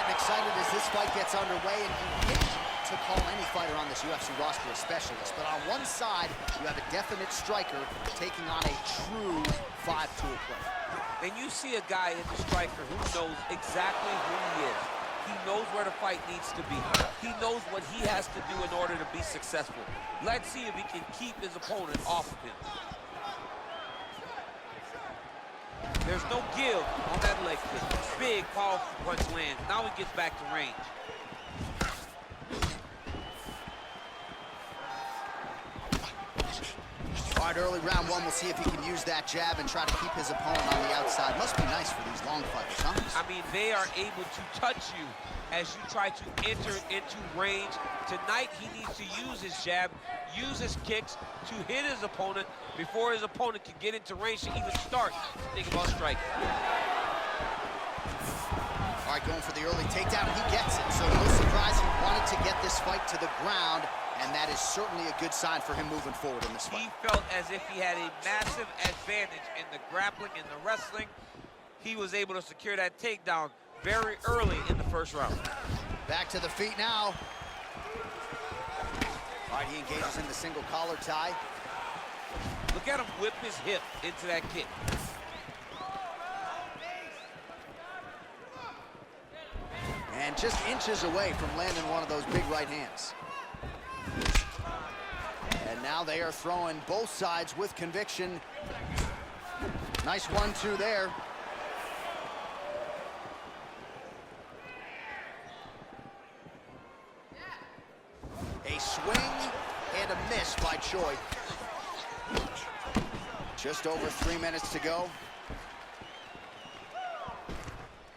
getting excited as this fight gets underway, and you hate to call any fighter on this UFC roster a specialist, but on one side, you have a definite striker taking on a true 5-tool player. And you see a guy in the striker who knows exactly who he is. He knows where the fight needs to be. He knows what he has to do in order to be successful. Let's see if he can keep his opponent off of him. There's no give on that leg kick. Big, powerful punch lands. Now he gets back to range. All right, early round one, we'll see if he can use that jab and try to keep his opponent on the outside. Must be nice for these long fighters, huh? I mean, they are able to touch you as you try to enter into range. Tonight, he needs to use his jab, use his kicks to hit his opponent before his opponent can get into range to even start to think about striking. All right, going for the early takedown. He gets it, so no surprise he wanted to get this fight to the ground, and that is certainly a good sign for him moving forward in this fight. He felt as if he had a massive advantage in the grappling and the wrestling. He was able to secure that takedown very early in the first round. Back to the feet now. All right, he engages in the single collar tie. Look at him whip his hip into that kick. And just inches away from landing one of those big right hands. And now they are throwing both sides with conviction. Nice 1-2 there. A swing and a miss by Choi. Just over 3 minutes to go.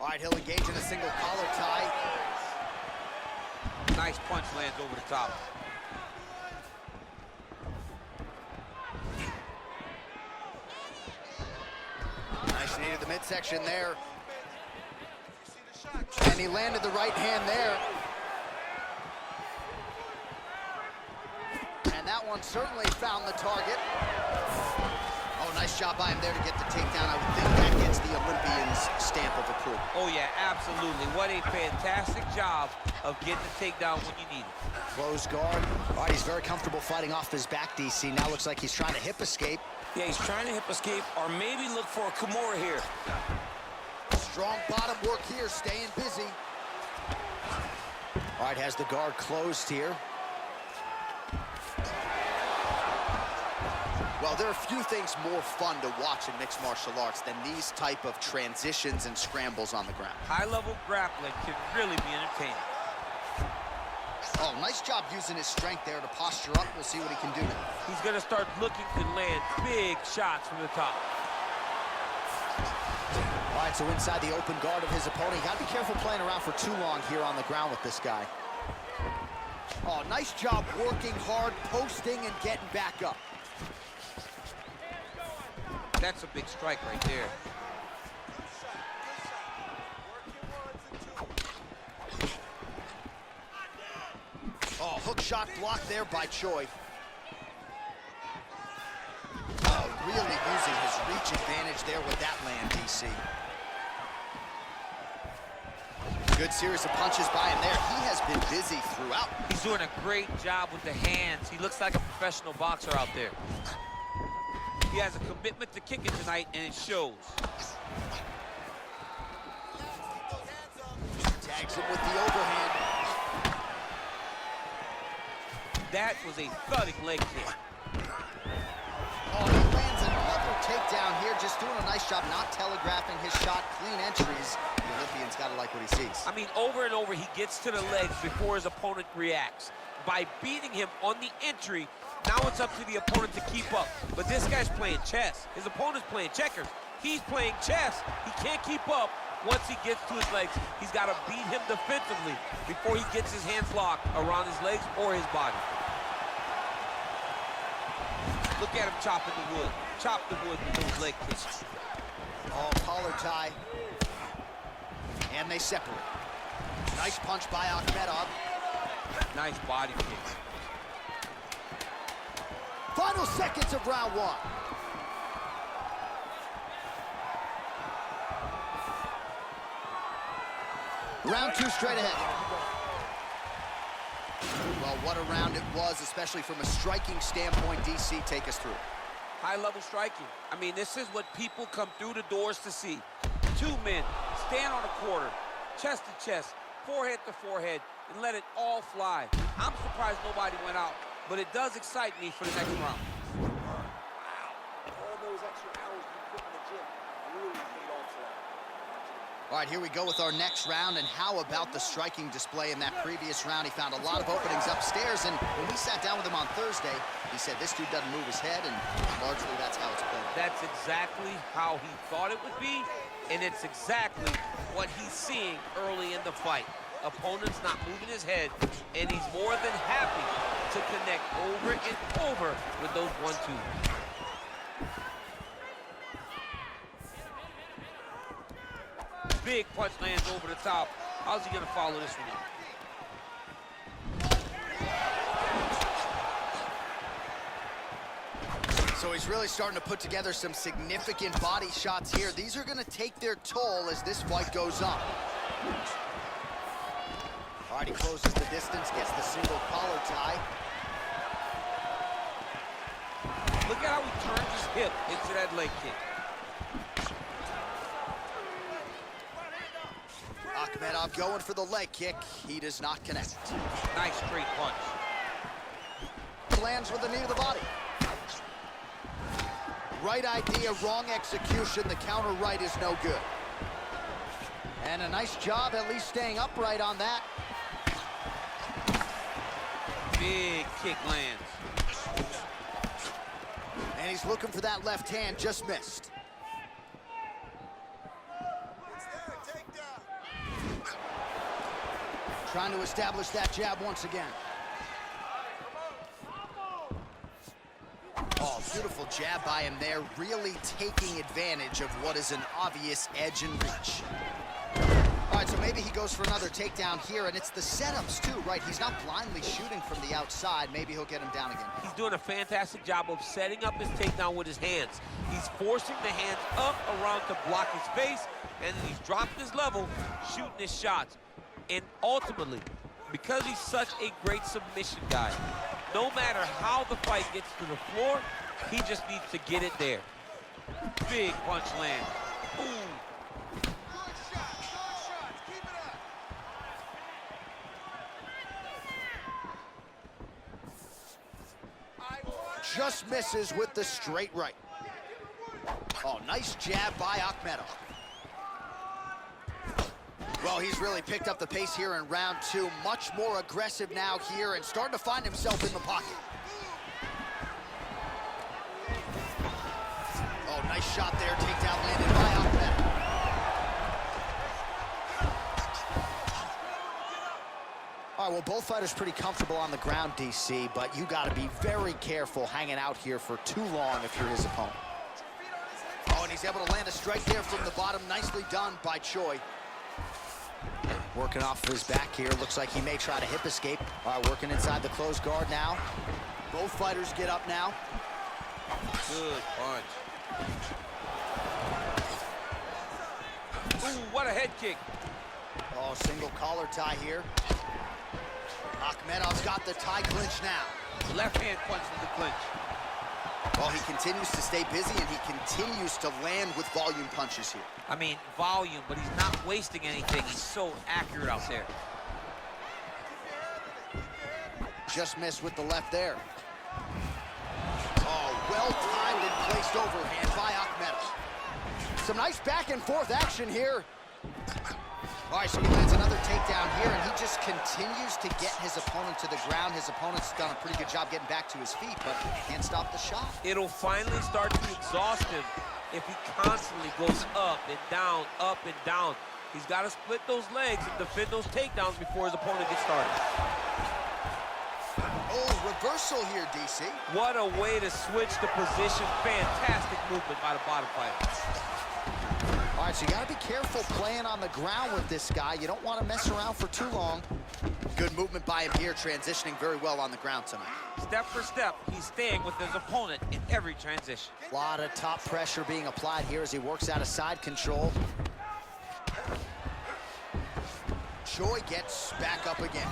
All right, he'll engage in a single collar tie. Nice punch lands over the top. Nice knee to the midsection there. And he landed the right hand there. And that one certainly found the target. Oh, nice job by him there to get the takedown. I would think that gets the Olympian's stamp of approval. Oh, yeah, absolutely. What a fantastic job of getting the takedown when you need it. Close guard. All right, he's very comfortable fighting off his back, DC. Now looks like he's trying to hip escape. Yeah, he's trying to hip escape or maybe look for a Kimura here. Strong bottom work here, staying busy. All right, has the guard closed here. Well, there are few things more fun to watch in mixed martial arts than these type of transitions and scrambles on the ground. High-level grappling can really be entertaining. Oh, nice job using his strength there to posture up. We'll see what he can do now. He's going to start looking to land big shots from the top. All right, so inside the open guard of his opponent. You got to be careful playing around for too long here on the ground with this guy. Oh, nice job working hard, posting, and getting back up. That's a big strike right there. Oh, hook shot blocked there by Choi. Oh, really using his reach advantage there with that land, DC. Good series of punches by him there. He has been busy throughout. He's doing a great job with the hands. He looks like a professional boxer out there. He has a commitment to kicking tonight, and it shows. Tags him with the overhand. That was a thudding leg kick. Oh, he lands another takedown here, just doing a nice job not telegraphing his shot. Clean entries. The Olympian's got to like what he sees. I mean, over and over, he gets to the legs before his opponent reacts. By beating him on the entry, now it's up to the opponent to keep up. But this guy's playing chess. His opponent's playing checkers. He's playing chess. He can't keep up. Once he gets to his legs, he's got to beat him defensively before he gets his hands locked around his legs or his body. Look at him chopping the wood. Chop the wood with those leg kicks. Oh, collar tie. And they separate. Nice punch by Akhmedov. Nice body kick. Final seconds of round one. Round 2 straight ahead. Well, what a round it was, especially from a striking standpoint. DC, take us through. High-level striking. I mean, this is what people come through the doors to see. Two men stand on a quarter, chest to chest, forehead to forehead, and let it all fly. I'm surprised nobody went out, but it does excite me for the next round. All those extra hours you put in the gym really paid off for that. All right, here we go with our next round, and how about the striking display in that previous round? He found a lot of openings upstairs, and when we sat down with him on Thursday, he said this dude doesn't move his head, and largely that's how it's played. That's exactly how he thought it would be, and it's exactly what he's seeing early in the fight. Opponent's not moving his head, and he's more than happy to connect over and over with those 1-2s. Big punch lands over the top. How's he gonna follow this one up? So he's really starting to put together some significant body shots here. These are gonna take their toll as this fight goes on. All right, he closes the distance, gets the single collar tie. Look at how he turns his hip into that leg kick. Akhmedov going for the leg kick. He does not connect. Nice straight punch. Lands with the knee to the body. Right idea, wrong execution. The counter right is no good. And a nice job at least staying upright on that. Big kick lands. And he's looking for that left hand, just missed. Trying to establish that jab once again. Oh, beautiful jab by him there, really taking advantage of what is an obvious edge and reach. All right, so maybe he goes for another takedown here, and it's the setups too, right? He's not blindly shooting from the outside. Maybe he'll get him down again. He's doing a fantastic job of setting up his takedown with his hands. He's forcing the hands up around to block his face, and then he's dropping his level, shooting his shots. And ultimately, because he's such a great submission guy, no matter how the fight gets to the floor, he just needs to get it there. Big punch land. Ooh. Just misses with the straight right. Oh, nice jab by Akhmedov. Well, he's really picked up the pace here in round 2. Much more aggressive now here and starting to find himself in the pocket. Oh, nice shot there. Takedown landed by Akhmedov. All right, well, both fighters pretty comfortable on the ground, DC, but you got to be very careful hanging out here for too long if you're his opponent. Oh, and he's able to land a strike there from the bottom. Nicely done by Choi. Working off of his back here. Looks like he may try to hip escape. All right, working inside the closed guard now. Both fighters get up now. Good punch. Ooh, what a head kick. Oh, single collar tie here. Akhmedov's got the tie clinch now. Left hand punch in the clinch. Well, he continues to stay busy, and he continues to land with volume punches here. I mean, volume, but he's not wasting anything. He's so accurate out there. Just missed with the left there. Oh, well-timed and placed overhand by Akhmedov. Some nice back and forth action here. All right, so he lands another takedown here, and he just continues to get his opponent to the ground. His opponent's done a pretty good job getting back to his feet, but can't stop the shot. It'll finally start to exhaust him if he constantly goes up and down, up and down. He's got to split those legs and defend those takedowns before his opponent gets started. Oh, reversal here, DC. What a way to switch the position. Fantastic movement by the bottom fighter. All right, so you got to be careful playing on the ground with this guy. You don't want to mess around for too long. Good movement by him here, transitioning very well on the ground tonight. Step for step, he's staying with his opponent in every transition. A lot of top pressure being applied here as he works out of side control. Choi gets back up again.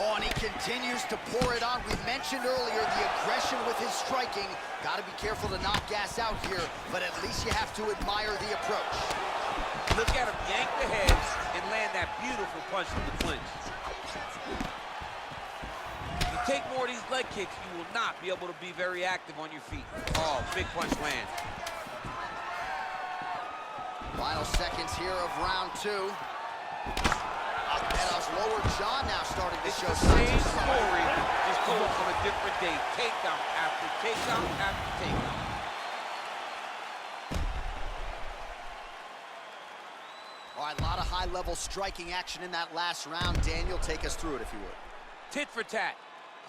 Oh, and he continues to pour it on. We mentioned earlier the aggression with his striking. Got to be careful to not gas out here, but at least you have to admire the approach. Look at him yank the head and land that beautiful punch in the clinch. If you take more of these leg kicks, you will not be able to be very active on your feet. Oh, big punch land. Final seconds here of round two. Akhmedov's lower jaw now starting to show It's the signs same of story, just told on a different day. Takedown after takedown after takedown. All right, a lot of high-level striking action in that last round. Daniel, take us through it, if you would. Tit for tat.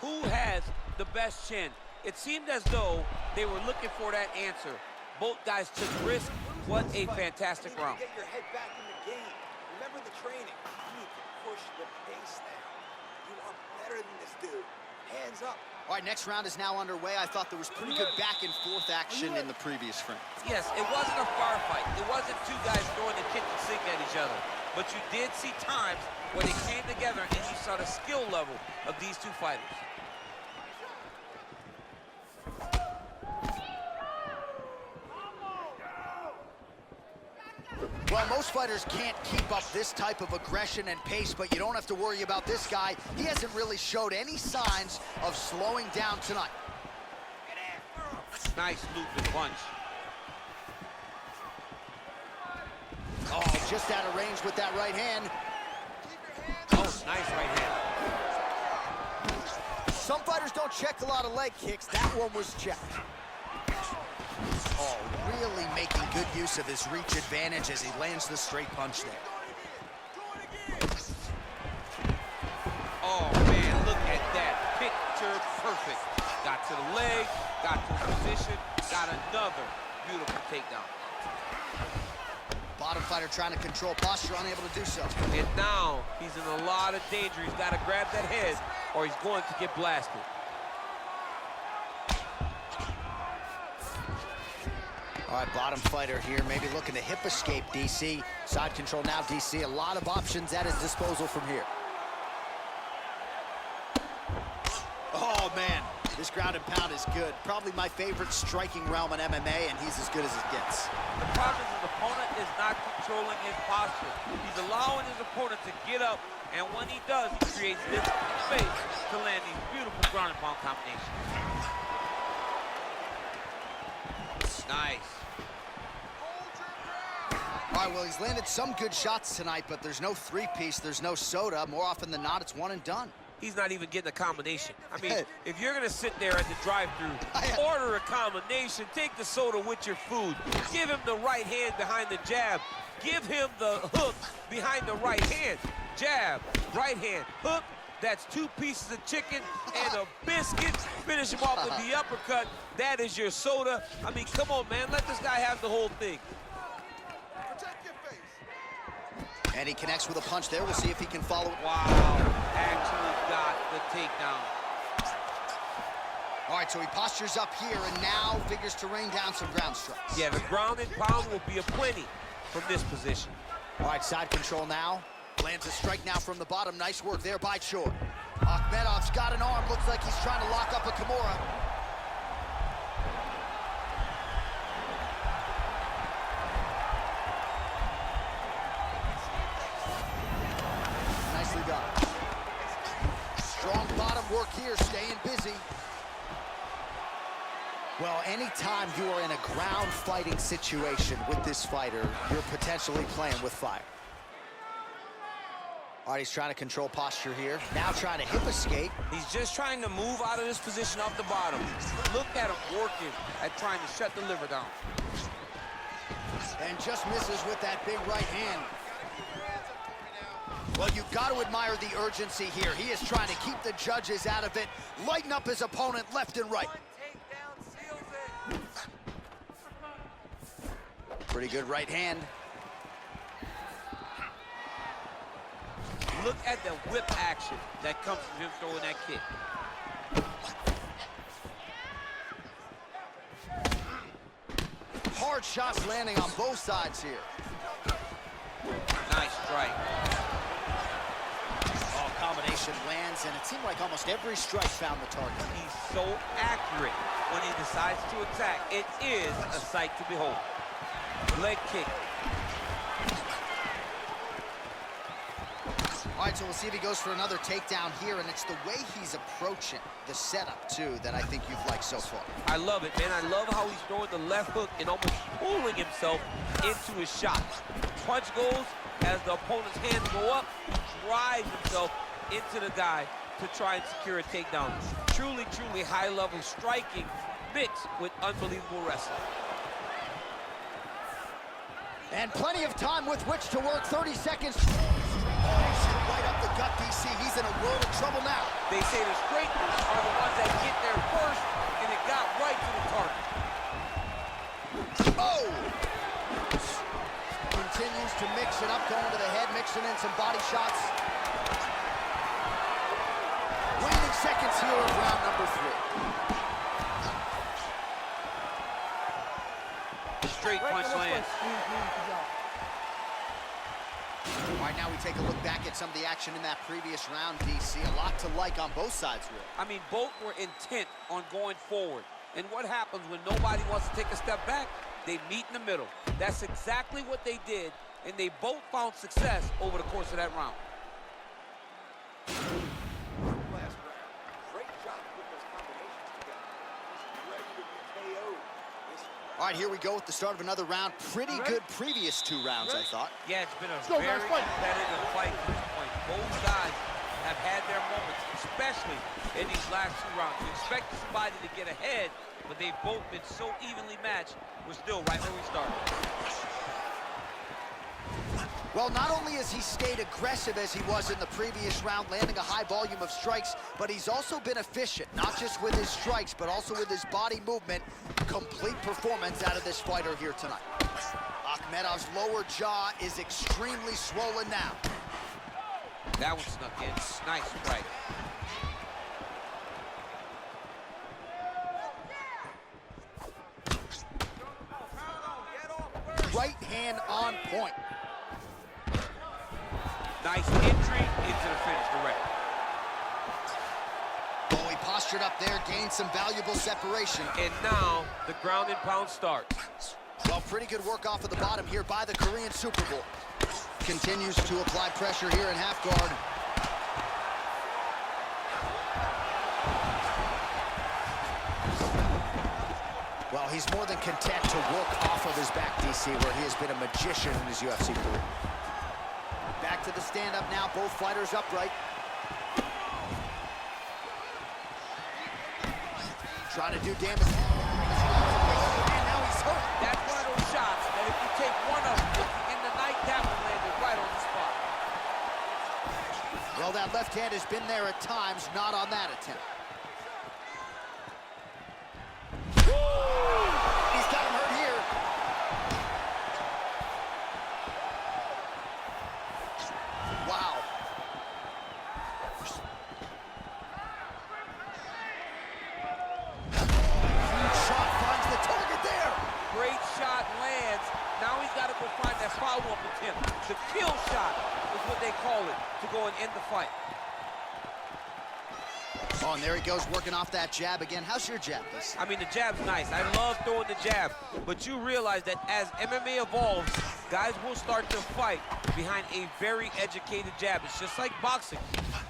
Who has the best chin? It seemed as though they were looking for that answer. Both guys took risk. What a fantastic round. Get your head back in the game. Remember the training. You need to push the pace now. You are better than this dude. Hands up. All right, next round is now underway. I thought there was pretty good back-and-forth action in the previous frame. Yes, it wasn't a firefight. It wasn't two guys throwing the kitchen sink at each other. But you did see times where they came together and you saw the skill level of these two fighters. Well, most fighters can't keep up this type of aggression and pace, but you don't have to worry about this guy. He hasn't really showed any signs of slowing down tonight. Nice looping punch. Oh, just out of range with that right hand. Oh, nice right hand. Some fighters don't check a lot of leg kicks. That one was checked. Oh, really making good use of his reach advantage as he lands the straight punch there. Oh, man, look at that. Picture perfect. Got to the leg, got to the position, got another beautiful takedown. Bottom fighter trying to control posture, unable to do so. And now he's in a lot of danger. He's got to grab that head or he's going to get blasted. All right, bottom fighter here, maybe looking to hip escape, DC. Side control now, DC. A lot of options at his disposal from here. Oh, man, this ground and pound is good. Probably my favorite striking realm in MMA, and he's as good as it gets. The problem is his opponent is not controlling his posture. He's allowing his opponent to get up, and when he does, he creates this space to land these beautiful ground and pound combinations. Nice. All right, well, he's landed some good shots tonight, but there's no three-piece, there's no soda. More often than not, it's one and done. He's not even getting a combination. I mean, if you're gonna sit there at the drive-thru, order a combination, take the soda with your food, give him the right hand behind the jab, give him the hook behind the right hand. Jab, right hand, hook, that's 2 pieces of chicken and a biscuit. Finish him off with the uppercut. That is your soda. I mean, come on, man, let this guy have the whole thing. And he connects with a punch there. We'll see if he can follow it. Wow, actually got the takedown. All right, so he postures up here and now figures to rain down some ground strikes. Yeah, the ground and pound will be aplenty from this position. All right, side control now. Lands a strike now from the bottom. Nice work there by Choi. Akhmedov's got an arm. Looks like he's trying to lock up a Kimura. Nicely done. Strong bottom work here, staying busy. Well, anytime you are in a ground fighting situation with this fighter, you're potentially playing with fire. All right, he's trying to control posture here. Now trying to hip escape. He's just trying to move out of this position off the bottom. Look at him working at trying to shut the liver down. And just misses with that big right hand. Well, you've got to admire the urgency here. He is trying to keep the judges out of it, lighten up his opponent left and right. Pretty good right hand. Look at the whip action that comes from him throwing that kick. Hard shots landing on both sides here. Nice strike. and it seemed like almost every strike found the target. He's so accurate when he decides to attack. It is a sight to behold. Leg kick. All right, so we'll see if he goes for another takedown here, and it's the way he's approaching the setup, too, that I think you've liked so far. I love it, man. I love how he's throwing the left hook and almost pulling himself into his shot. Punch goes, as the opponent's hands go up, he drives himself into the guy to try and secure a takedown. Truly, truly high-level striking mixed with unbelievable wrestling. And plenty of time with which to work. 30 seconds. Right up the gut, DC. He's in a world of trouble now. They say the straight moves are the ones that get there first, and it got right to the target. Oh! Continues to mix it up, going to the head, mixing in some body shots. Waning seconds here of round number 3. Straight punch lands. All right, now we take a look back at some of the action in that previous round, DC. A lot to like on both sides, really. I mean, both were intent on going forward. And what happens when nobody wants to take a step back? They meet in the middle. That's exactly what they did, and they both found success over the course of that round. Last round. Great job putting those combinations together. He's ready to be KO'd. All right, here we go with the start of another round. Pretty good previous 2 rounds, I thought. Yeah, it's been a very competitive fight to this point. Both guys have had their moments, especially in these last 2 rounds. You expect somebody to get ahead, but they've both been so evenly matched. We're still right where we started. Well, not only has he stayed aggressive as he was in the previous round, landing a high volume of strikes, but he's also been efficient, not just with his strikes, but also with his body movement. Complete performance out of this fighter here tonight. Akhmedov's lower jaw is extremely swollen now. That one snuck in. Nice strike. Right hand on point. Nice entry into the finish direct. Oh, he postured up there, gained some valuable separation. And now the ground and pound starts. Well, pretty good work off of the bottom here by the Korean Super Bowl. Continues to apply pressure here in half guard. Well, he's more than content to work off of his back, DC, where he has been a magician in his UFC career. Back to the stand-up now, both fighters upright. Trying to do damage. And now he's hurt. That's one of those shots that if you take one of them in the night, that one landed right on the spot. Well, that left hand has been there at times, not on that attempt. He's got him hurt here. Wow. Huge shot finds the target there. Great shot lands. Now he's got to go find that follow-up attempt. The kill shot is what they call it, to go and end the fight. Oh, and there he goes, working off that jab again. How's your jab, this? I mean, the jab's nice. I love throwing the jab. But you realize that as MMA evolves, guys will start to fight behind a very educated jab. It's just like boxing.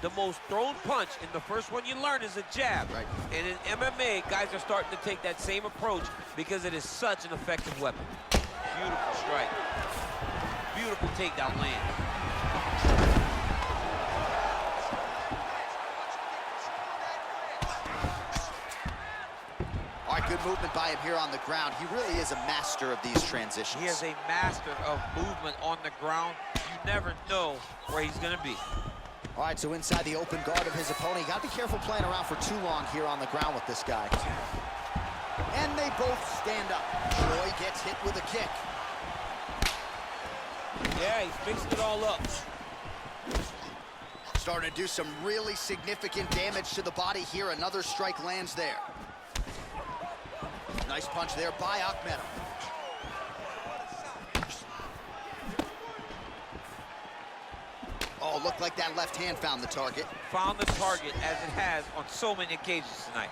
The most thrown punch, and the first one you learn is a jab. Right. And in MMA, guys are starting to take that same approach because it is such an effective weapon. Beautiful strike. Beautiful takedown land. Good movement by him here on the ground. He really is a master of these transitions. He is a master of movement on the ground. You never know where he's going to be. All right, so inside the open guard of his opponent. You got to be careful playing around for too long here on the ground with this guy. And they both stand up. Choi gets hit with a kick. Yeah, he's mixing it all up. Starting to do some really significant damage to the body here. Another strike lands there. Nice punch there by Akhmedov. Oh, Oh, looked like that left hand found the target. Found the target, as it has on so many occasions tonight.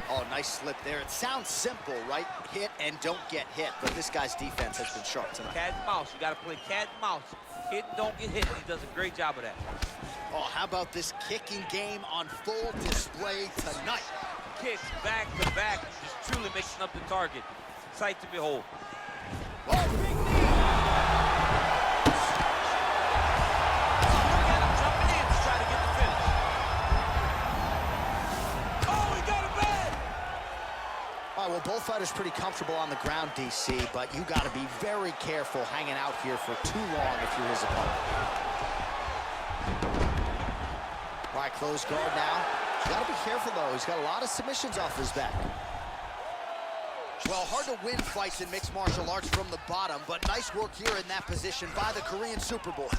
Oh, nice slip there. It sounds simple, right? Hit and don't get hit, but this guy's defense has been sharp tonight. Cat and mouse. You got to play cat and mouse. Hit and don't get hit. He does a great job of that. Oh, how about this kicking game on full display tonight? Kicks back to back, just truly mixing up the target. Sight to behold. Oh, big knee! Look at him jumping in to try to get the finish. Oh, he got it bad! All right, well, both fighters pretty comfortable on the ground, DC, but you got to be very careful hanging out here for too long if you're his opponent. All right, close guard now. You got to be careful, though. He's got a lot of submissions off his back. Well, hard to win fights in mixed martial arts from the bottom, but nice work here in that position by the Korean Superboy.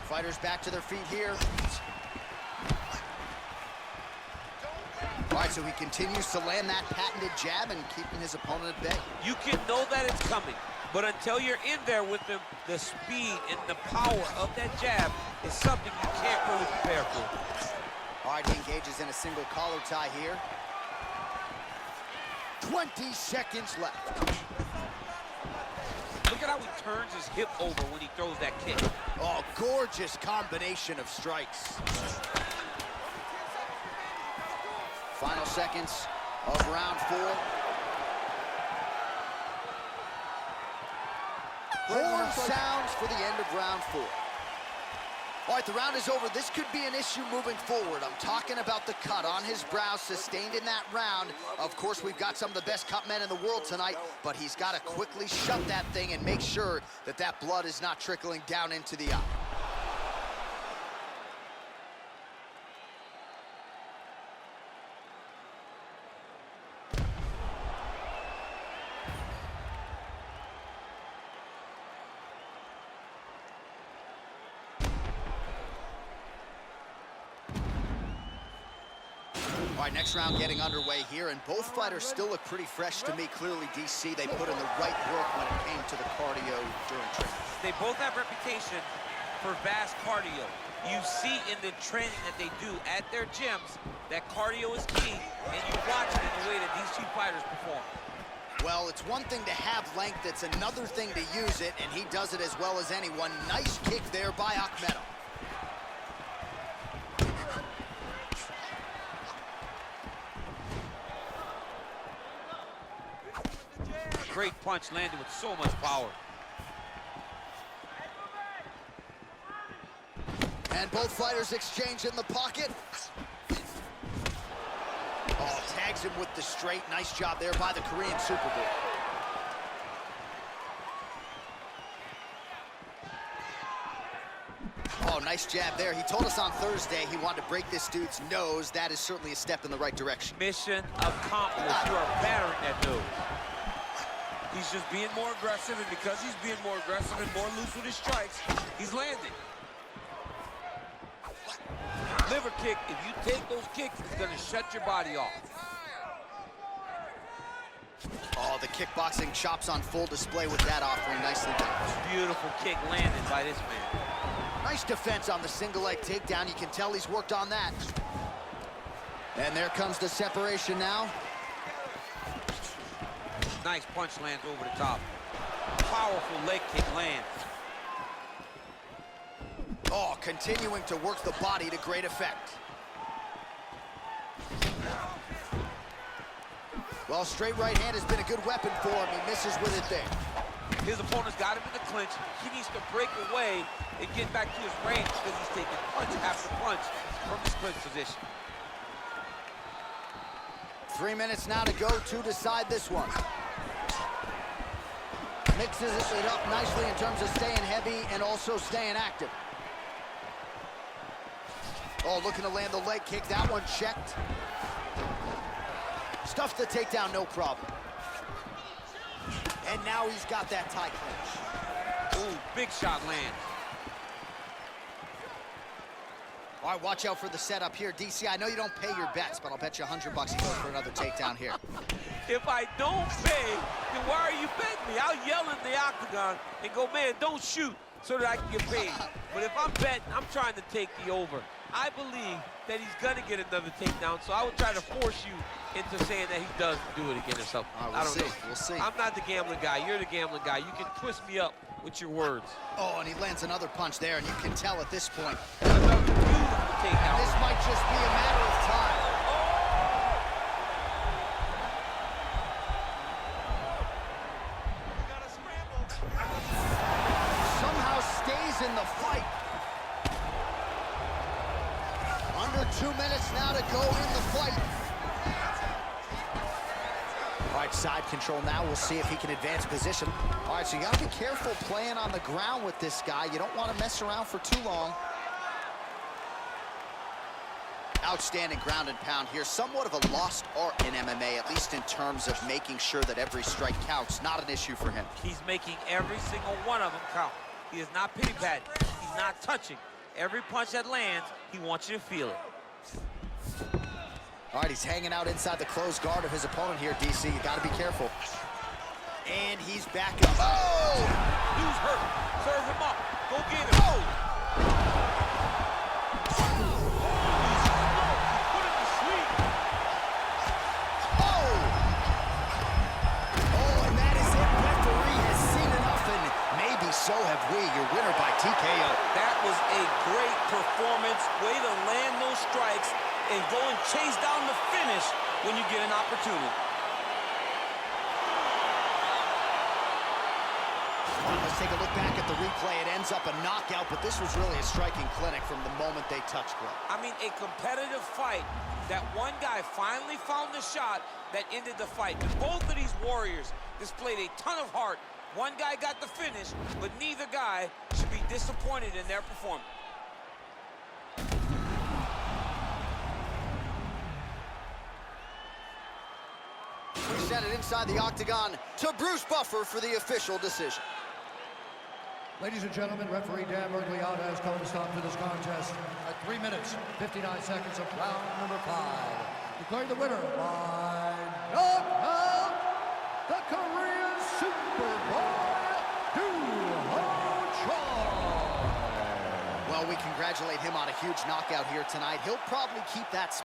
Fighters back to their feet here. All right, so he continues to land that patented jab and keeping his opponent at bay. You can know that it's coming, but until you're in there with him, the speed and the power of that jab is something you can't really prepare for. All right, he engages in a single collar tie here. 20 seconds left. Look at how he turns his hip over when he throws that kick. Oh, gorgeous combination of strikes. Final seconds of round 4. Horn sounds for the end of round 4. All right, the round is over. This could be an issue moving forward. I'm talking about the cut on his brow sustained in that round. Of course, we've got some of the best cut men in the world tonight, but he's got to quickly shut that thing and make sure that that blood is not trickling down into the eye. All right, next round getting underway here, and both fighters still look pretty fresh to me. Clearly, DC, they put in the right work when it came to the cardio during training. They both have reputation for vast cardio. You see in the training that they do at their gyms that cardio is key, and you watch it in the way that these two fighters perform. Well, it's one thing to have length, it's another thing to use it, and he does it as well as anyone. Nice kick there by Akhmedov. Great punch landed with so much power. And both fighters exchange in the pocket. Oh, tags him with the straight. Nice job there by the Korean Superboy. Oh, nice jab there. He told us on Thursday he wanted to break this dude's nose. That is certainly a step in the right direction. Mission accomplished. You are battering that nose. He's just being more aggressive, and because he's being more aggressive and more loose with his strikes, he's landing. Liver kick, if you take those kicks, it's gonna shut your body off. Oh, the kickboxing chops on full display with that offering. Nicely done. Beautiful kick landed by this man. Nice defense on the single leg takedown. You can tell he's worked on that. And there comes the separation now. Nice punch lands over the top. Powerful leg kick lands. Oh, continuing to work the body to great effect. Well, straight right hand has been a good weapon for him. He misses with it there. His opponent's got him in the clinch. He needs to break away and get back to his range because he's taking punch after punch from his clinch position. 3 minutes now to go to decide this one. Mixes it up nicely in terms of staying heavy and also staying active. Oh, looking to land the leg kick. That one checked. Stuffed the takedown, no problem. And now he's got that tie clinch. Ooh, big shot lands. All right, watch out for the setup here. DC, I know you don't pay your bets, but I'll bet you $100 he goes for another takedown here. If I don't pay, then why are you betting me? I'll yell in the octagon and go, man, don't shoot. so that I can get paid. But if I'm betting, I'm trying to take the over. I believe that he's going to get another takedown, so I would try to force you into saying that he does do it again or something. I don't know. We'll see. I'm not the gambling guy. You're the gambling guy. You can twist me up with your words. Oh, and he lands another punch there, and you can tell at this point. Another beautiful takedown. This might just be a matter of time. Somehow stays in the fight. Under 2 minutes now to go in the fight. All right, side control now. We'll see if he can advance position. All right, so you got to be careful playing on the ground with this guy. You don't want to mess around for too long. Outstanding ground and pound here. Somewhat of a lost art in MMA, at least in terms of making sure that every strike counts. Not an issue for him. He's making every single one of them count. He is not pity-patting. He's not touching. Every punch that lands, he wants you to feel it. All right, he's hanging out inside the closed guard of his opponent here, DC. You got to be careful. And he's back up. Oh! Dude's hurt. Serve him up. Go get him. Oh! Put him to sleep. Oh! Oh, and that is it. Referee has seen enough, and maybe so have we. Your winner by TKO. That was a great performance. Way to land those strikes and go and chase down the finish when you get an opportunity. Let's take a look back at the replay. It ends up a knockout, but this was really a striking clinic from the moment they touched glove. I mean, a competitive fight that one guy finally found the shot that ended the fight. And both of these warriors displayed a ton of heart. One guy got the finish, but neither guy should be disappointed in their performance. We send it inside the octagon to Bruce Buffer for the official decision. Ladies and gentlemen, referee Dan Mergliata has called a stop to this contest at 3 minutes, 59 seconds of round number 5. Declaring the winner by knockout, the Korean Superboy, Doohochoi. Well, we congratulate him on a huge knockout here tonight. He'll probably keep that